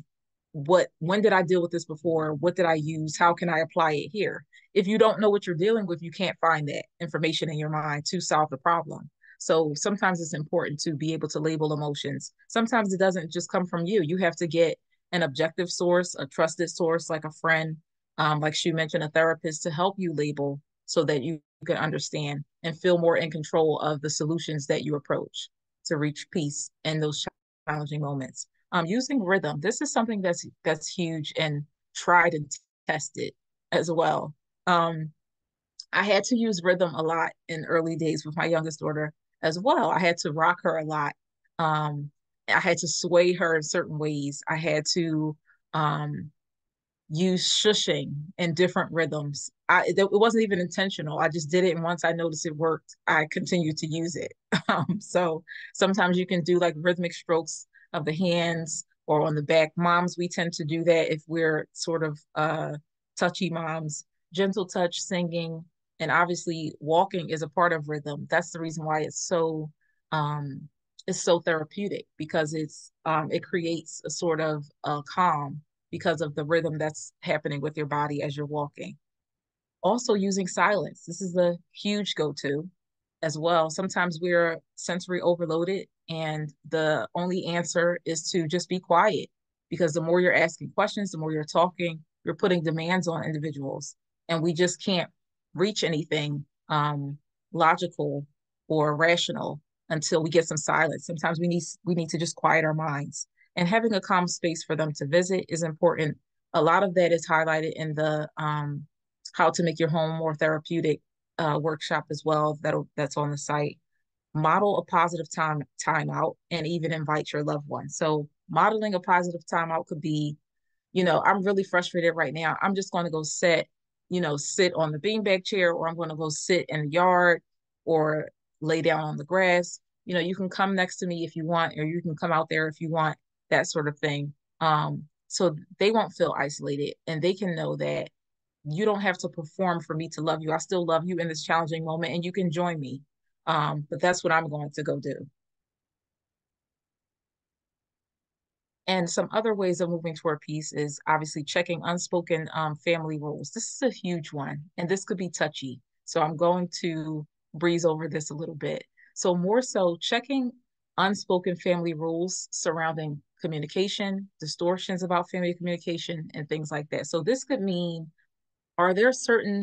Speaker 1: when did I deal with this before? What did I use? How can I apply it here? If you don't know what you're dealing with, you can't find that information in your mind to solve the problem. So sometimes it's important to be able to label emotions. Sometimes it doesn't just come from you. You have to get an objective source, a trusted source like a friend, like she mentioned, a therapist to help you label so that you can understand and feel more in control of the solutions that you approach to reach peace in those challenging moments. Using rhythm. This is something that's huge and tried and tested as well. Um, I had to use rhythm a lot in early days with my youngest daughter as well. I had to rock her a lot. Um, I had to sway her in certain ways. I had to um, use shushing in different rhythms. It wasn't even intentional. I just did it, and once I noticed it worked, I continued to use it. So sometimes you can do like rhythmic strokes of the hands or on the back. Moms, we tend to do that if we're sort of touchy moms. Gentle touch, singing, and obviously walking is a part of rhythm. That's the reason why um, it's so therapeutic because it creates a sort of calm because of the rhythm that's happening with your body as you're walking. Also, using silence. This is a huge go to as well. Sometimes we're sensory overloaded, and the only answer is to just be quiet because the more you're asking questions, the more you're talking, you're putting demands on individuals, and we just can't reach anything logical or rational until we get some silence. Sometimes we need to just quiet our minds, and having a calm space for them to visit is important. A lot of that is highlighted in the how to make your home more therapeutic workshop as well. That's on the site. model a positive time out and even invite your loved one. So modeling a positive timeout could be, I'm really frustrated right now. I'm just going to go sit on the beanbag chair, or I'm going to go sit in the yard or lay down on the grass. You can come next to me if you want, or you can come out there if you want, that sort of thing. So they won't feel isolated, and they can know that you don't have to perform for me to love you. I still love you in this challenging moment, and you can join me. But that's what I'm going to go do. And some other ways of moving toward peace is obviously checking unspoken family rules. This is a huge one, and this could be touchy. So I'm going to breeze over this a little bit. So, more so, checking unspoken family rules surrounding communication, distortions about family communication, and things like that. So, this could mean, are there certain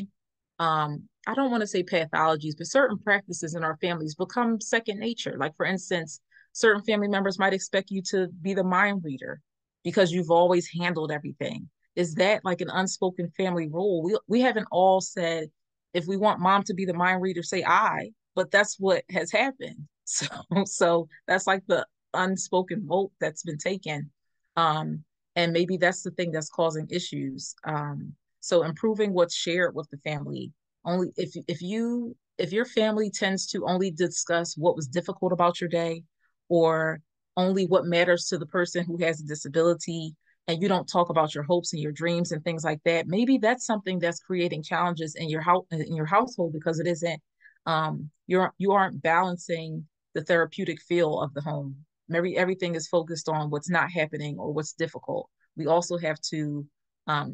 Speaker 1: I don't want to say pathologies, but certain practices in our families become second nature? Like, for instance, certain family members might expect you to be the mind reader because you've always handled everything. Is that like an unspoken family rule? We haven't all said, if we want mom to be the mind reader, say I, but that's what has happened. So that's like the unspoken vote that's been taken. Um, and maybe that's the thing that's causing issues. So improving what's shared with the family. Only if your family tends to only discuss what was difficult about your day, or only what matters to the person who has a disability, and you don't talk about your hopes and your dreams and things like that, maybe that's something that's creating challenges in your household, because it isn't you aren't balancing the therapeutic feel of the home. Maybe everything is focused on what's not happening or what's difficult. We also have to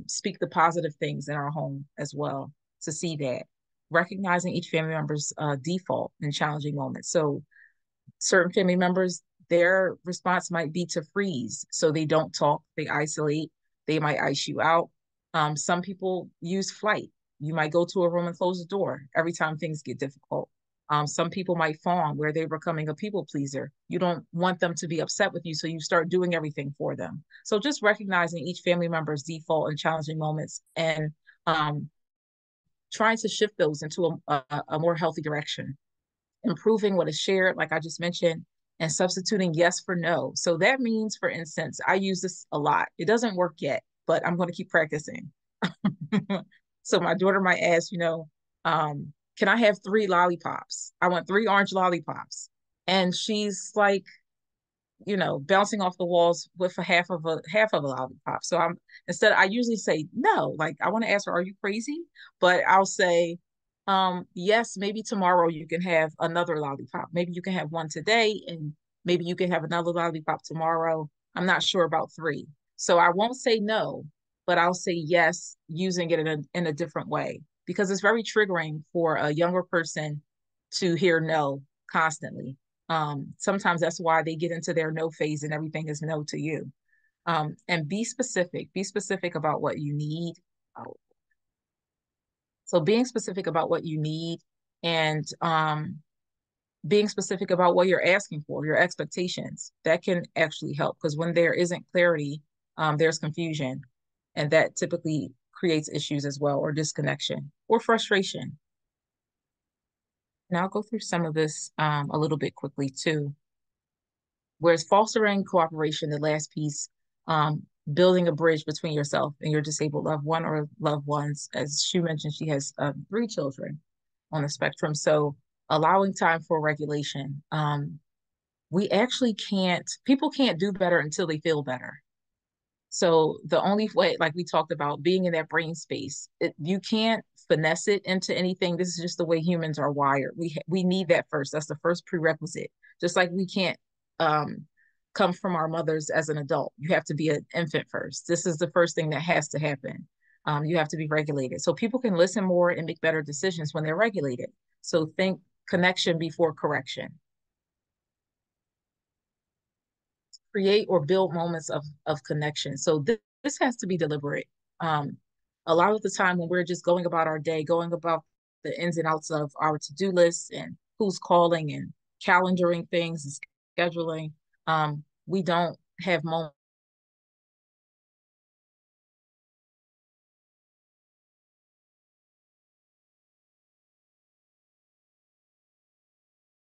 Speaker 1: speak the positive things in our home as well, to see that. Recognizing each family member's default in challenging moments. So certain family members, their response might be to freeze. So they don't talk, they isolate, they might ice you out. Some people use flight. You might go to a room and close the door every time things get difficult. Some people might fawn, where they're becoming a people pleaser. You don't want them to be upset with you, so you start doing everything for them. So just recognizing each family member's default in challenging moments, and um, trying to shift those into a more healthy direction. Improving what is shared, like I just mentioned, and substituting yes for no. So that means, for instance, I use this a lot. It doesn't work yet, but I'm going to keep practicing. So my daughter might ask, can I have 3 lollipops? I want 3 orange lollipops. And she's like, bouncing off the walls with a half of a lollipop. So I usually say no, like I want to ask her, are you crazy? But I'll say, yes, maybe tomorrow you can have another lollipop. Maybe you can have one today, and maybe you can have another lollipop tomorrow. I'm not sure about 3. So I won't say no, but I'll say yes, using it in a different way, because it's very triggering for a younger person to hear no constantly. Sometimes that's why they get into their no phase and everything is no to you. And be specific. Be specific about what you need. So being specific about what you need, and being specific about what you're asking for, your expectations, that can actually help, because when there isn't clarity, there's confusion. And that typically creates issues as well, or disconnection or frustration. And I'll go through some of this a little bit quickly too. Whereas fostering cooperation, the last piece, building a bridge between yourself and your disabled loved one or loved ones. As she mentioned, she has 3 children on the spectrum. So allowing time for regulation. We actually people can't do better until they feel better. So the only way, like we talked about, being in that brain space, you can't finesse it into anything. This is just the way humans are wired. We need that first. That's the first prerequisite. Just like we can't um, come from our mothers as an adult. You have to be an infant first. This is the first thing that has to happen. You have to be regulated. So people can listen more and make better decisions when they're regulated. So think connection before correction. Create or build moments of connection. So this has to be deliberate. Um, a lot of the time when we're just going about our day, going about the ins and outs of our to-do lists and who's calling and calendaring things and scheduling, we don't have moments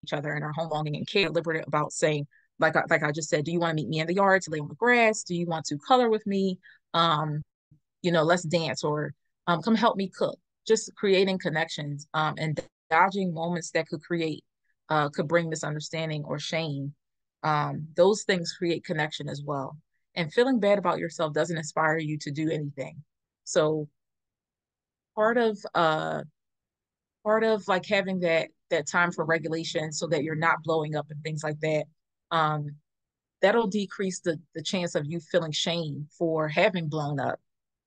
Speaker 1: each other and our home longing and care, deliberate about saying, like I just said, do you want to meet me in the yard to lay on the grass? Do you want to color with me? Um, let's dance or come help me cook. Just creating connections and dodging moments that could bring misunderstanding or shame. Those things create connection as well. And feeling bad about yourself doesn't inspire you to do anything. So part of uh part of like having that time for regulation so that you're not blowing up and things like that, um, that'll decrease the chance of you feeling shame for having blown up.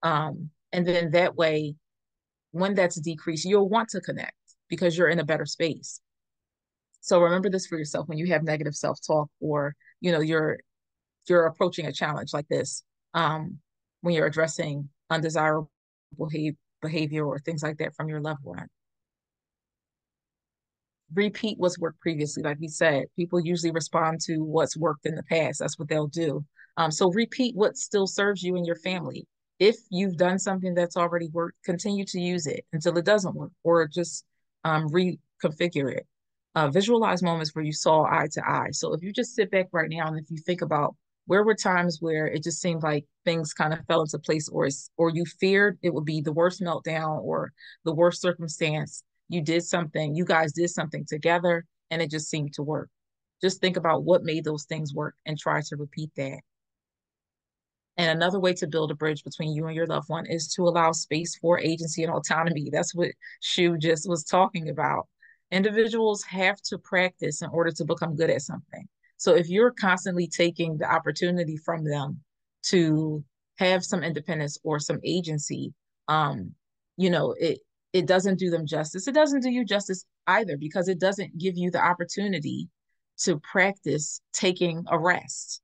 Speaker 1: And then that way, when that's decreased, you'll want to connect because you're in a better space. So remember this for yourself when you have negative self-talk or you're approaching a challenge like this, um, when you're addressing undesirable behavior or things like that from your loved one. Repeat what's worked previously. Like we said, people usually respond to what's worked in the past. That's what they'll do. So repeat what still serves you and your family. If you've done something that's already worked, continue to use it until it doesn't work, or just reconfigure it. Visualize moments where you saw eye to eye. So if you just sit back right now and if you think about where were times where it just seemed like things kind of fell into place, or you feared it would be the worst meltdown or the worst circumstance, you guys did something together and it just seemed to work. Just think about what made those things work and try to repeat that. And another way to build a bridge between you and your loved one is to allow space for agency and autonomy. That's what Shu just was talking about. Individuals have to practice in order to become good at something. So if you're constantly taking the opportunity from them to have some independence or some agency, um, it doesn't do them justice. It doesn't do you justice either because it doesn't give you the opportunity to practice taking a rest.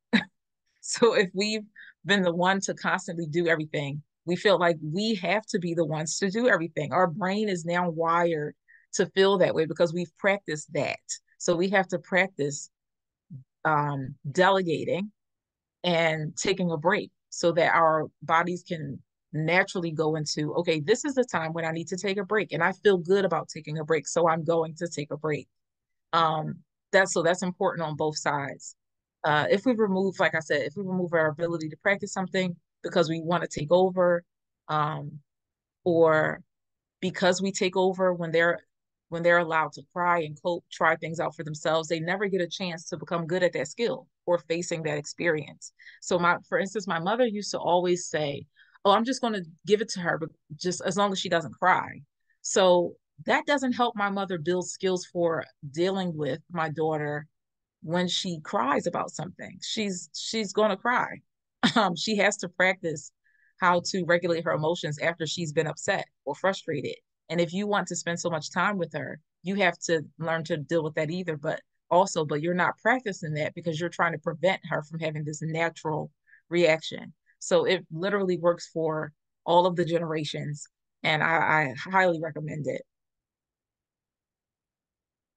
Speaker 1: So if we've been the one to constantly do everything, we feel like we have to be the ones to do everything. Our brain is now wired to feel that way because we've practiced that. So we have to practice delegating and taking a break so that our bodies can naturally go into, okay, this is the time when I need to take a break. And I feel good about taking a break. So I'm going to take a break. Um, that's important on both sides. If we remove, like I said, if we remove our ability to practice something because we want to take over, um, or because we take over when they're allowed to cry and cope, try things out for themselves, they never get a chance to become good at that skill or facing that experience. So for instance, my mother used to always say, "Oh, I'm just going to give it to her, but just as long as she doesn't cry." So that doesn't help my mother build skills for dealing with my daughter when she cries about something. She's going to cry. She has to practice how to regulate her emotions after she's been upset or frustrated. And if you want to spend so much time with her, you have to learn to deal with that either. But you're not practicing that because you're trying to prevent her from having this natural reaction. So it literally works for all of the generations. And I highly recommend it.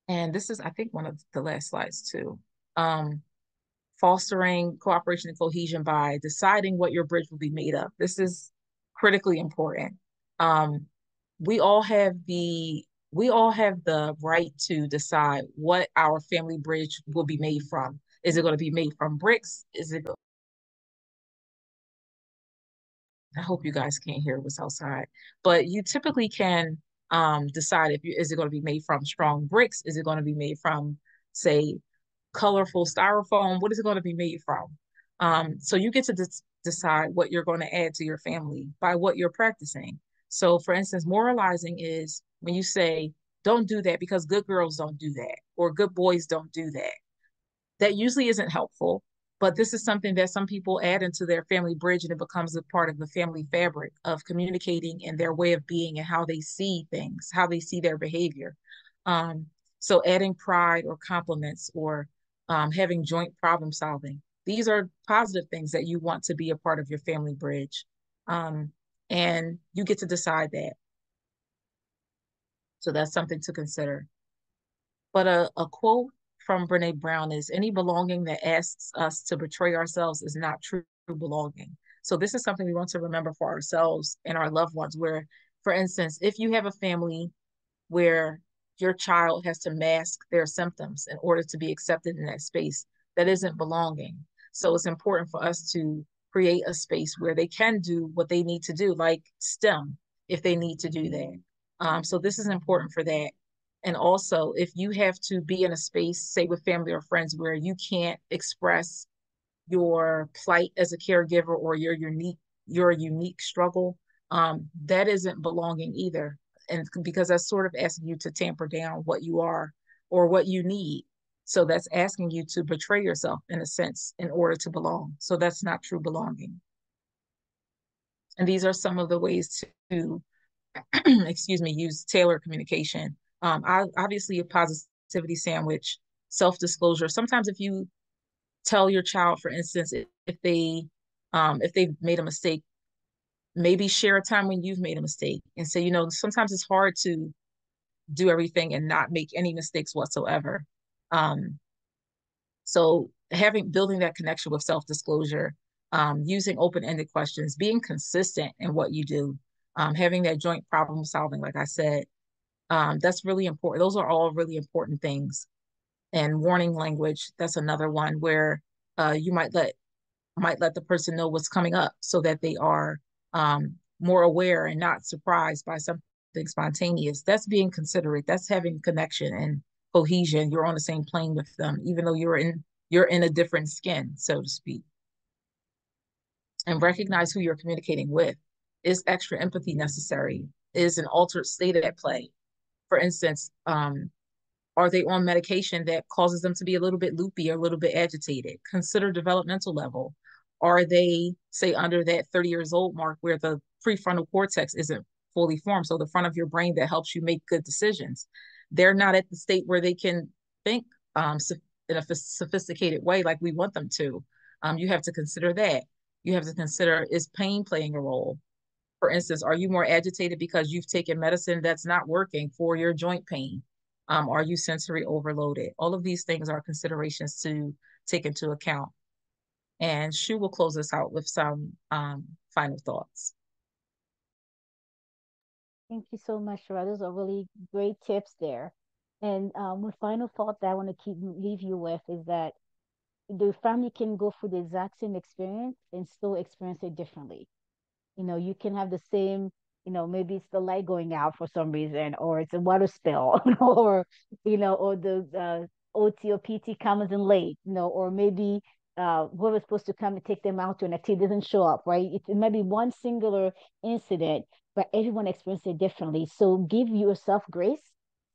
Speaker 1: And this is, I think, one of the last slides too. Um, Fostering cooperation and cohesion by deciding what your bridge will be made of. This is critically important. Um, we all have the we all have the right to decide what our family bridge will be made from. Is it going to be made from bricks? I hope you guys can't hear what's outside, but you typically can decide is it going to be made from strong bricks? Is it going to be made from, say, colorful styrofoam? What is it going to be made from? So you get to decide what you're going to add to your family by what you're practicing. So, for instance, moralizing is when you say, don't do that because good girls don't do that, or good boys don't do that. That usually isn't helpful, but this is something that some people add into their family bridge and it becomes a part of the family fabric of communicating and their way of being and how they see things, how they see their behavior. Um, so adding pride or compliments or having joint problem solving. These are positive things that you want to be a part of your family bridge. Um, and you get to decide that. So that's something to consider. But a quote from Brene Brown is any belonging that asks us to betray ourselves is not true belonging. So this is something we want to remember for ourselves and our loved ones, where, for instance, if you have a family where your child has to mask their symptoms in order to be accepted in that space. That isn't belonging. So it's important for us to create a space where they can do what they need to do, like STEM, if they need to do that. So this is important for that. And also, if you have to be in a space, say with family or friends, where you can't express your plight as a caregiver or your unique struggle, that isn't belonging either. And because that's sort of asking you to tamper down what you are or what you need. So that's asking you to betray yourself in a sense in order to belong. So that's not true belonging. And these are some of the ways to excuse me, use tailored communication. Obviously, a positivity sandwich, self-disclosure. Sometimes if you tell your child, for instance, if they've made a mistake, maybe share a time when you've made a mistake and say, sometimes it's hard to do everything and not make any mistakes whatsoever. Um, so building that connection with self-disclosure, using open-ended questions, being consistent in what you do, having that joint problem solving, like I said, that's really important. Those are all really important things. And warning language, that's another one where you might let the person know what's coming up so that they are more aware and not surprised by something spontaneous. That's being considerate. That's having connection and cohesion. You're on the same plane with them, even though you're in a different skin, so to speak. And recognize who you're communicating with. Is extra empathy necessary? Is an altered state at play? For instance, are they on medication that causes them to be a little bit loopy or a little bit agitated? Consider developmental level. Are they, say, under that 30 years old mark where the prefrontal cortex isn't fully formed? So the front of your brain that helps you make good decisions. They're not at the state where they can think in a sophisticated way like we want them to. You have to consider that. You have to consider, is pain playing a role? For instance, are you more agitated because you've taken medicine that's not working for your joint pain? Are you sensory overloaded? All of these things are considerations to take into account. And Shu will close us out with some final thoughts.
Speaker 2: Thank you so much, Shara. Those are really great tips there. And my final thought that I want to leave you with is that the family can go through the exact same experience and still experience it differently. You can have the same, maybe it's the light going out for some reason, or it's a water spill, or, or the OT or PT comes in late, or maybe whoever's supposed to come and take them out to an activity doesn't show up, right? It might be one singular incident, but everyone experiences it differently. So give yourself grace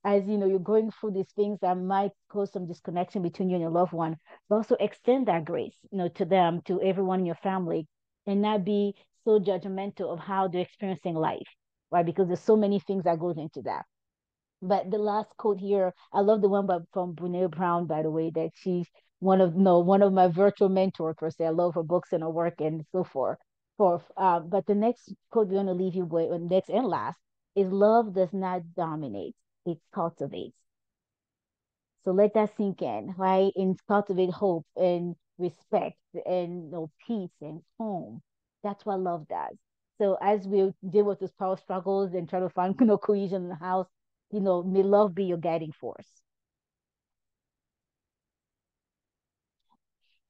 Speaker 2: as you're going through these things that might cause some disconnection between you and your loved one, but also extend that grace, to them, to everyone in your family, and not be so judgmental of how they're experiencing life, right? Because there's so many things that goes into that. But the last quote here, I love the one from Brene Brown, by the way, that she's one of my virtual mentors per se. I love her books and her work and so forth. But the next quote we're going to leave you with, next and last, is love does not dominate; it cultivates. So let that sink in, right? And cultivate hope and respect and peace and home. That's what love does. So as we deal with those power struggles and try to find cohesion in the house, may love be your guiding force.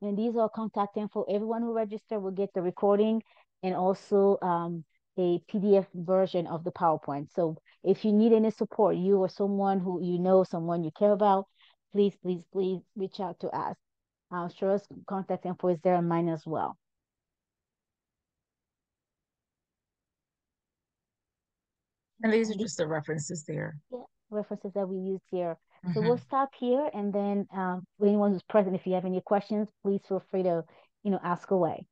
Speaker 2: And these are contact info. Everyone who registered will get the recording and also a PDF version of the PowerPoint. So if you need any support, you or someone who someone you care about, please, please, please reach out to us. Shura's contact info is there and mine as well.
Speaker 1: And these are
Speaker 2: And these
Speaker 1: just the references there.
Speaker 2: yeah, references that we use here. So we'll
Speaker 1: Mhm.
Speaker 2: stop here, and then anyone who's present, if you have any questions, please feel free to ask away.